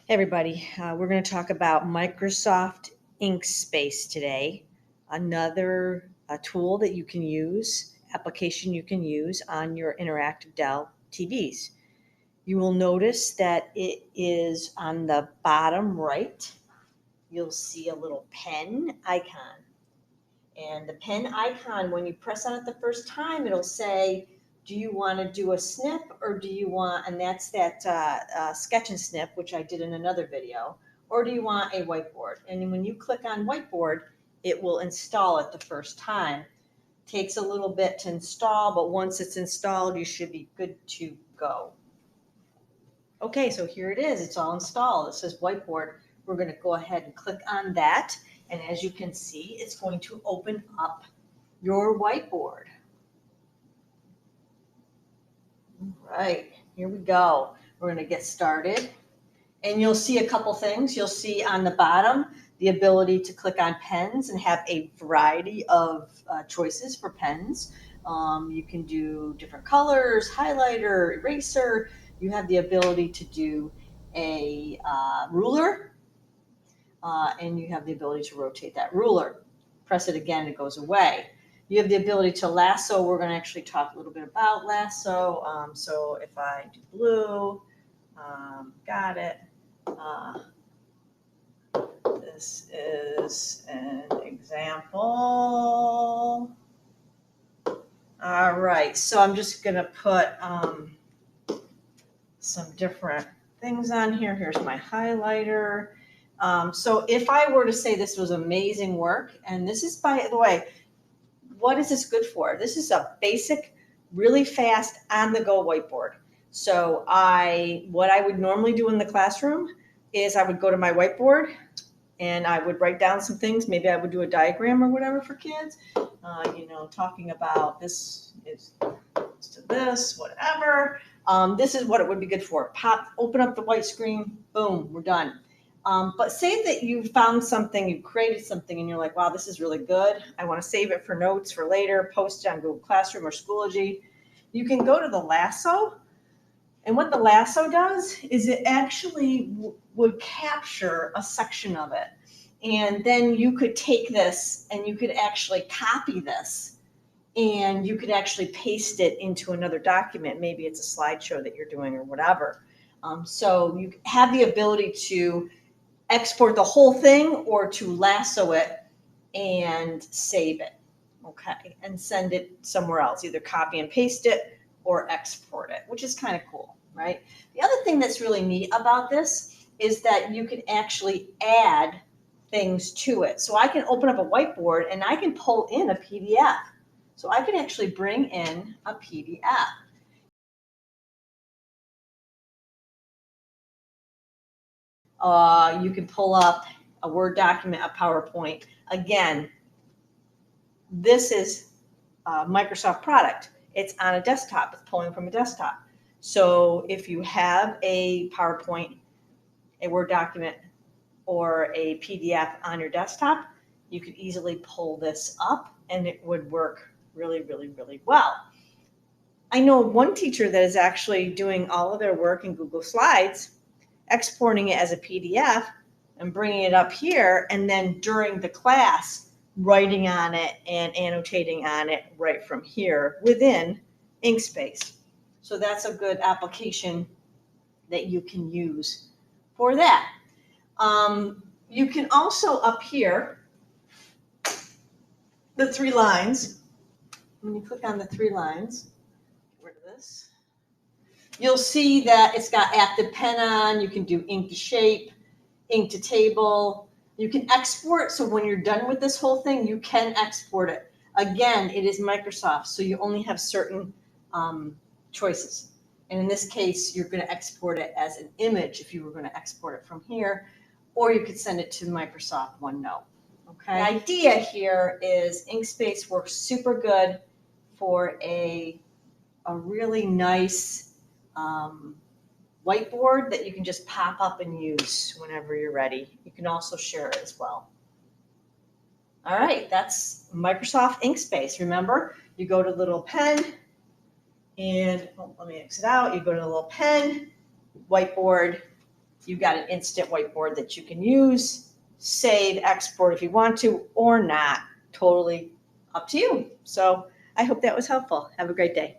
Hey everybody, we're going to talk about Microsoft Inkspace today, another tool that you can use, application you can use on your interactive Dell TVs. You will notice that it is on the bottom right. You'll see a little pen icon. And the pen icon, when you press on it the first time, it'll say, do you want to do a snip or do you want, and that's that sketch and snip, which I did in another video, or do you want a whiteboard? And when you click on whiteboard, it will install it the first time. Takes a little bit to install, but once it's installed, you should be good to go. Okay, so here it is. It's all installed. It says whiteboard. We're going to go ahead and click on that. And as you can see, it's going to open up your whiteboard. All right, here we go. We're going to get started. And you'll see a couple things. You'll see on the bottom the ability to click on pens and have a variety of choices for pens. You can do different colors, highlighter, eraser. You have the ability to do a ruler, and you have the ability to rotate that ruler. Press it again, it goes away. You have the ability to lasso. We're going to actually talk a little bit about lasso. So if I do blue, got it. This is an example. All right, so I'm just going to put some different things on here. Here's my highlighter. So if I were to say this was amazing work, and this is, by the way, what is this good for? This is a basic, really fast, on-the-go whiteboard. So what I would normally do in the classroom is I would go to my whiteboard and I would write down some things. Maybe I would do a diagram or whatever for kids, talking about this is to this, whatever. This is what it would be good for. Open up the white screen, boom, we're done. But say that you found something, you created something, and you're like, wow, this is really good. I want to save it for notes for later, post it on Google Classroom or Schoology. You can go to the lasso. And what the lasso does is it actually would capture a section of it. And then you could take this and you could actually copy this and you could actually paste it into another document. Maybe it's a slideshow that you're doing or whatever. So you have the ability to export the whole thing or to lasso it and save it, okay, and send it somewhere else, either copy and paste it or export it, which is kind of cool, right? The other thing that's really neat about this is that you can actually add things to it. So I can open up a whiteboard and I can pull in a PDF. So I can actually bring in a PDF. You can pull up a Word document, a PowerPoint. Again, this is a Microsoft product. It's on a desktop. It's pulling from a desktop. So if you have a PowerPoint, a Word document, or a PDF on your desktop, you could easily pull this up and it would work really, really, really well. I know one teacher that is actually doing all of their work in Google Slides, exporting it as a PDF and bringing it up here, and then during the class, writing on it and annotating on it right from here within Inkspace. So that's a good application that you can use for that. You can also up here, the 3 lines, when you click on the 3 lines, get rid of this, you'll see that it's got active pen on. You can do ink to shape, ink to table. You can export. So when you're done with this whole thing, you can export it. Again, it is Microsoft, so you only have certain choices. And in this case, you're going to export it as an image if you were going to export it from here, or you could send it to Microsoft OneNote. Okay. The idea here is Inkspace works super good for a really nice whiteboard that you can just pop up and use whenever you're ready. You can also share it as well. All right, that's Microsoft Inkspace. Remember, you go to the little pen and let me exit out. You go to the little pen, whiteboard, You've got an instant whiteboard that you can use, save, export if you want to, or not. Totally up to you. So I hope that was helpful. Have a great day.